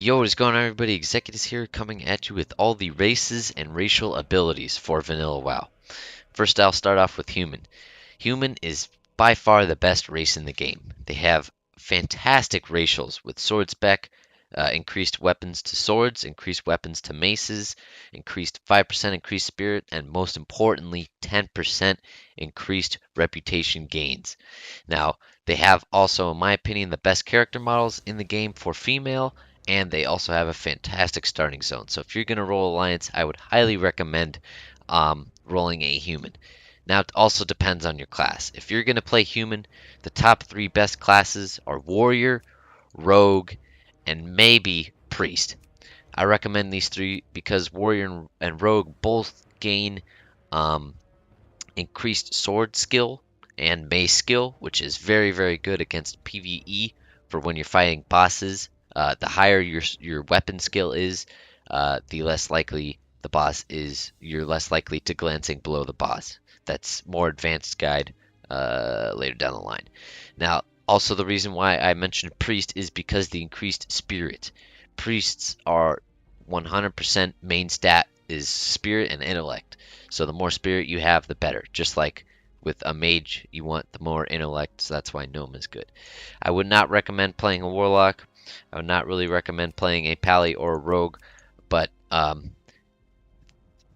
Yo, what is going on, everybody? Executives here, coming at you with all the races and racial abilities for Vanilla WoW. First, I'll start off with Human. Human is by far the best race in the game. They have fantastic racials with sword spec, increased weapons to swords, increased weapons to maces, increased 5% increased spirit, and most importantly, 10% increased reputation gains. Now, they have also, in my opinion, the best character models in the game for female, and they also have a fantastic starting zone. So if you're going to roll Alliance, I would highly recommend rolling a human. Now, it also depends on your class. If you're going to play human, the top three best classes are Warrior, Rogue, and maybe Priest. I recommend these three because Warrior and Rogue both gain um, increased sword skill and mace skill, which is very, very good against PvE for when you're fighting bosses. The higher your weapon skill is, the less likely the boss is. You're less likely to glancing below the boss. That's more advanced guide later down the line. Now, also the reason why I mentioned priest is because the increased spirit. Priests are 100% main stat is spirit and intellect. So the more spirit you have, the better. Just like with a mage, you want the more intellect, so that's why Gnome is good. I would not recommend playing a warlock. I would not really recommend playing a pally or a rogue, but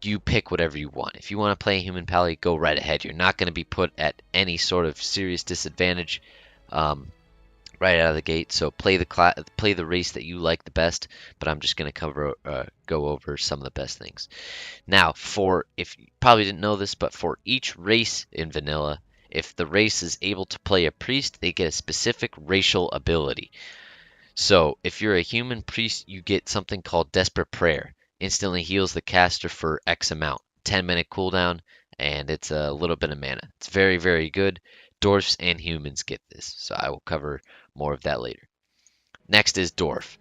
you pick whatever you want. If you want to play a human pally, go right ahead. You're not going to be put at any sort of serious disadvantage right out of the gate. So play the race that you like the best. But I'm just going to go over some of the best things. Now, if you probably didn't know this, but for each race in vanilla, if the race is able to play a priest, they get a specific racial ability. So if you're a human priest, you get something called Desperate Prayer. Instantly heals the caster for X amount. 10-minute cooldown, and it's a little bit of mana. It's very, very good. Dwarfs and humans get this, so I will cover more of that later. Next is Dwarf.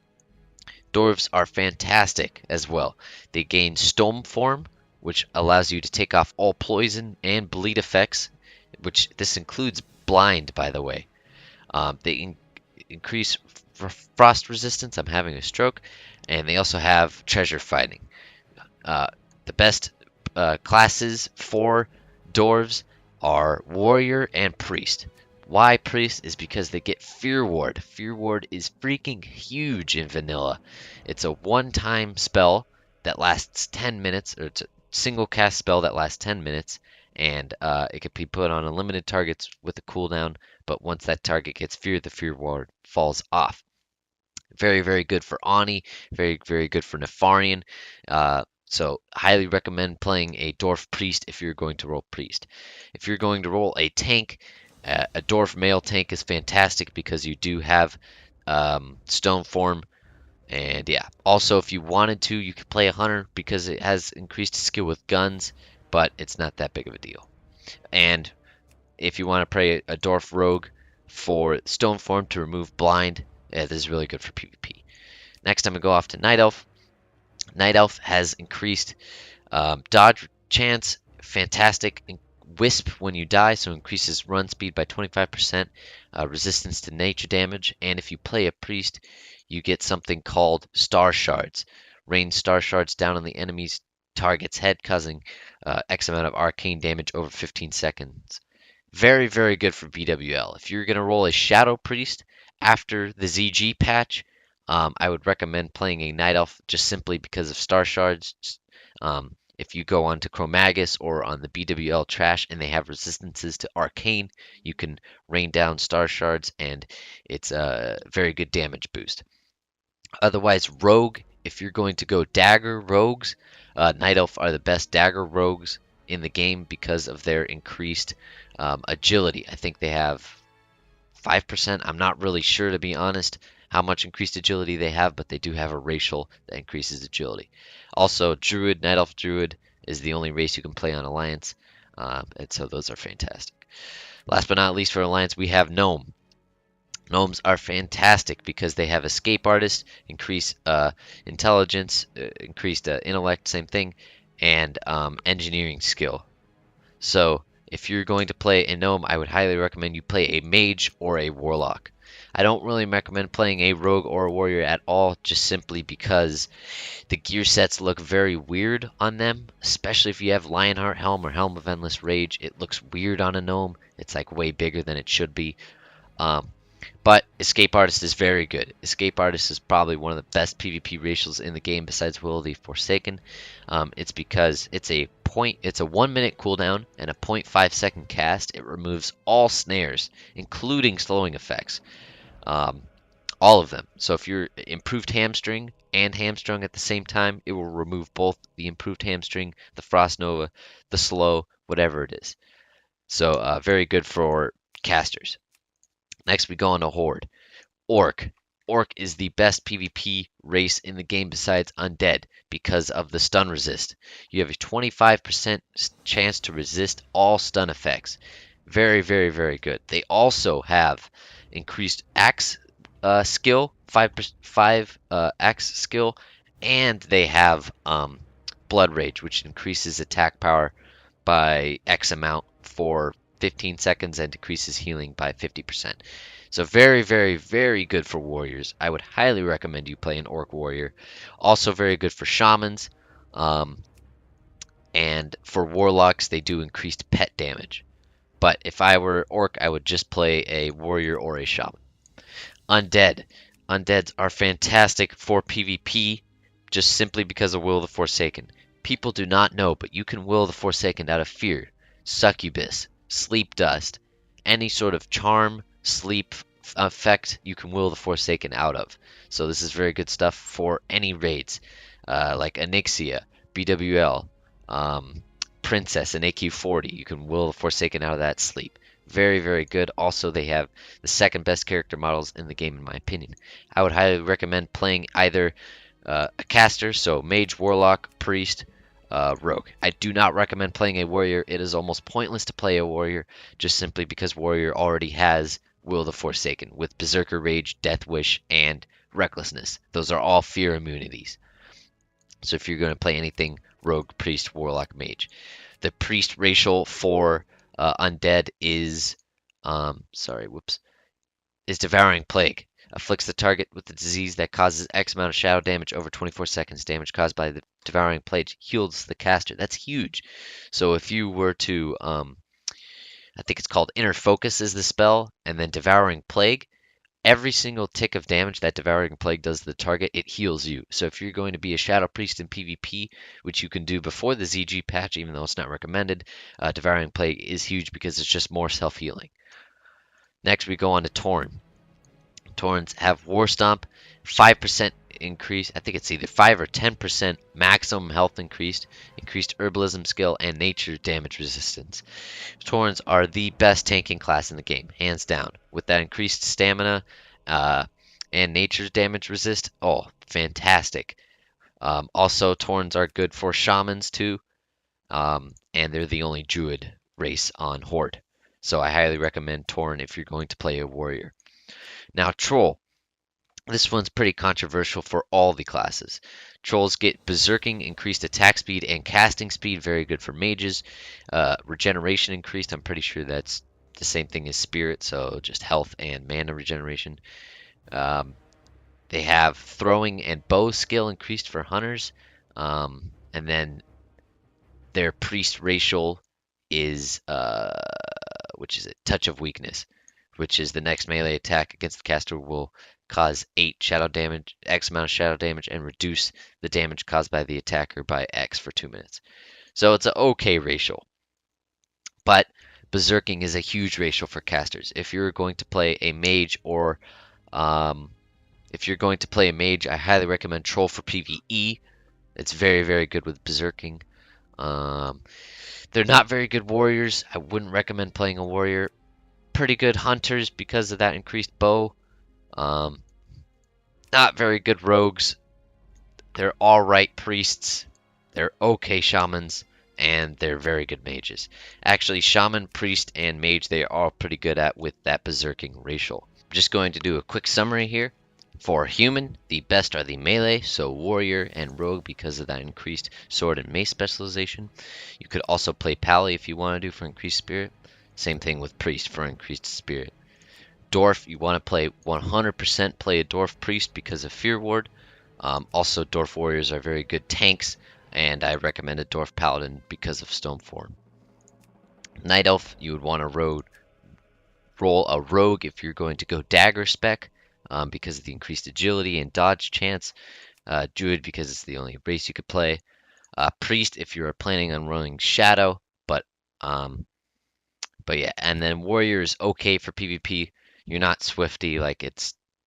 Dwarves are fantastic as well. They gain Storm Form, which allows you to take off all poison and bleed effects, which this includes blind, by the way. They increase frost resistance. I'm having a stroke. And they also have treasure fighting. The best classes for dwarves are warrior and priest. Why priest is because they get fear ward. Fear ward is freaking huge in vanilla. It's a one-time spell that lasts 10 minutes, or it's a single cast spell that lasts 10 minutes, and it can be put on unlimited targets with a cooldown, but once that target gets feared, the fear ward falls off. Very, very good for Ani. Very, very good for Nefarian. So highly recommend playing a Dwarf Priest if you're going to roll Priest. If you're going to roll a tank, a Dwarf male tank is fantastic because you do have Stone Form. And yeah, also if you wanted to, you could play a Hunter because it has increased skill with guns, but it's not that big of a deal. And if you want to play a Dwarf Rogue for Stone Form to remove Blind, this is really good for PvP. Next, I'm going to go off to Night Elf. Night Elf has increased dodge chance, fantastic. Wisp when you die, so increases run speed by 25%, resistance to nature damage, and if you play a priest, you get something called Star Shards. Rain Star Shards down on the enemy's target's head, causing X amount of arcane damage over 15 seconds. Very, very good for BWL. If you're going to roll a Shadow Priest after the ZG patch, I would recommend playing a Night Elf just simply because of Star Shards. If you go on to Chromagus or on the BWL trash and they have resistances to Arcane, you can rain down Star Shards and it's a very good damage boost. Otherwise, Rogue, if you're going to go Dagger Rogues, Night Elf are the best Dagger Rogues in the game because of their increased agility. I think they have 5%. I'm not really sure, to be honest, how much increased agility they have, but they do have a racial that increases agility. Also, Druid, Night Elf Druid is the only race you can play on Alliance, and so those are fantastic. Last but not least for Alliance, we have Gnome. Gnomes are fantastic because they have Escape Artist, increased intelligence, increased intellect, same thing, and engineering skill. So if you're going to play a gnome, I would highly recommend you play a mage or a warlock. I don't really recommend playing a rogue or a warrior at all, just simply because the gear sets look very weird on them, especially if you have Lionheart Helm or Helm of Endless Rage. It looks weird on a gnome. It's like way bigger than it should be. Um, but Escape Artist is very good. Escape Artist is probably one of the best PvP racials in the game besides Will of the Forsaken. It's because it's a 1 minute cooldown and a 0.5 second cast. It removes all snares, including slowing effects. Um, all of them. So if you're improved hamstring and hamstrung at the same time, it will remove both the improved hamstring, the frost nova, the slow, whatever it is. So very good for casters. Next we go on to Horde. Orc. Orc is the best PvP race in the game besides Undead because of the stun resist. You have a 25% chance to resist all stun effects. Very, very, very good. They also have increased axe skill, 5 axe skill, and they have Blood Rage, which increases attack power by X amount for 15 seconds and decreases healing by 50%. So very, very, very good for warriors. I would highly recommend you play an orc warrior. Also very good for shamans. Um, and for warlocks, they do increased pet damage. But if I were orc, I would just play a warrior or a shaman. Undead. Undeads are fantastic for PvP just simply because of Will of the Forsaken. People do not know, but you can will the Forsaken out of fear, succubus, sleep dust, any sort of charm, sleep effect you can will the Forsaken out of. So this is very good stuff for any raids, like Onyxia, BWL, Princess, and AQ40. You can will the Forsaken out of that sleep. Very, very good. Also, they have the second best character models in the game, in my opinion. I would highly recommend playing either a caster, so mage, warlock, priest, rogue. I do not recommend playing a warrior. It is almost pointless to play a warrior just simply because warrior already has Will the Forsaken with Berserker Rage, Death Wish, and Recklessness. Those are all fear immunities. So if you're going to play anything, rogue, priest, warlock, mage. The priest racial for undead is, is Devouring Plague. Afflicts the target with the disease that causes X amount of shadow damage over 24 seconds. Damage caused by the Devouring Plague heals the caster. That's huge. So if you were to, I think it's called Inner Focus is the spell, and then Devouring Plague, every single tick of damage that Devouring Plague does to the target, it heals you. So if you're going to be a Shadow Priest in PvP, which you can do before the ZG patch, even though it's not recommended, Devouring Plague is huge because it's just more self-healing. Next, we go on to Tauren. Taurens have War Stomp, 5% increase. I think it's either 5 or 10% maximum health increased, increased herbalism skill, and nature damage resistance. Taurens are the best tanking class in the game, hands down. With that increased stamina and nature's damage resist, oh, fantastic. Also, Taurens are good for shamans too, and they're the only druid race on Horde. So I highly recommend Tauren if you're going to play a warrior. Now, Troll. This one's pretty controversial for all the classes. Trolls get Berserking, increased attack speed and casting speed, very good for mages. Regeneration increased, I'm pretty sure that's the same thing as Spirit, so just health and mana regeneration. They have Throwing and Bow skill increased for hunters. And then their Priest racial is, which is it? Touch of Weakness, which is the next melee attack against the caster will cause 8 shadow damage, X amount of shadow damage, and reduce the damage caused by the attacker by X for 2 minutes. So it's an okay racial. But Berserking is a huge racial for casters. If you're going to play a mage or if you're going to play a mage, I highly recommend Troll for PvE. It's very, very good with Berserking. They're not very good warriors. I wouldn't recommend playing a warrior. Pretty good hunters because of that increased bow. Not very good rogues. They're alright priests. They're okay shamans. And they're very good mages. Actually, shaman, priest, and mage they are all pretty good at with that berserking racial. I'm just going to do a quick summary here. For human, the best are the melee, so warrior and rogue because of that increased sword and mace specialization. You could also play pally if you want to do for increased spirit. Same thing with priest for increased spirit. Dwarf, you want to play 100% play a Dwarf Priest because of Fear Ward. Also, Dwarf Warriors are very good tanks, and I recommend a Dwarf Paladin because of Stoneform. Night Elf, you would want to roll a Rogue if you're going to go Dagger spec because of the increased agility and dodge chance. Druid because it's the only race you could play. Priest if you're planning on running Shadow, um, but yeah, and then Warrior is okay for PvP. You're not swifty, like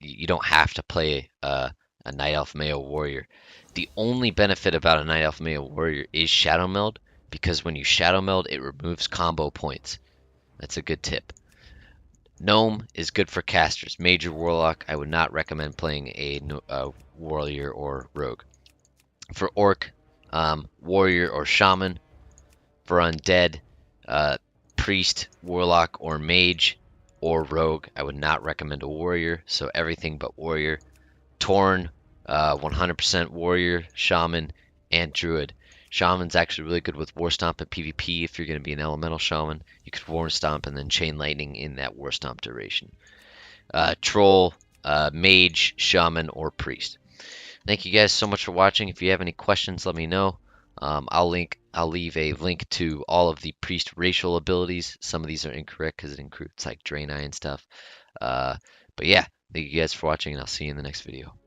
you don't have to play a Night Elf male warrior. The only benefit about a Night Elf male warrior is Shadow Meld, because when you Shadow Meld, it removes combo points. That's a good tip. Gnome is good for casters. Major Warlock, I would not recommend playing a warrior or rogue. For Orc, warrior or shaman. For Undead, priest, warlock, or mage, or rogue. I would not recommend a warrior, so everything but warrior. Tauren, 100% warrior, shaman, and druid. Shaman's actually really good with War Stomp and PvP if you're going to be an elemental shaman. You could War Stomp and then Chain Lightning in that War Stomp duration. Troll, mage, shaman, or priest. Thank you guys so much for watching. If you have any questions, let me know. I'll leave a link to all of the priest racial abilities. Some of these are incorrect because it includes like Draenei and stuff. But yeah, thank you guys for watching, and I'll see you in the next video.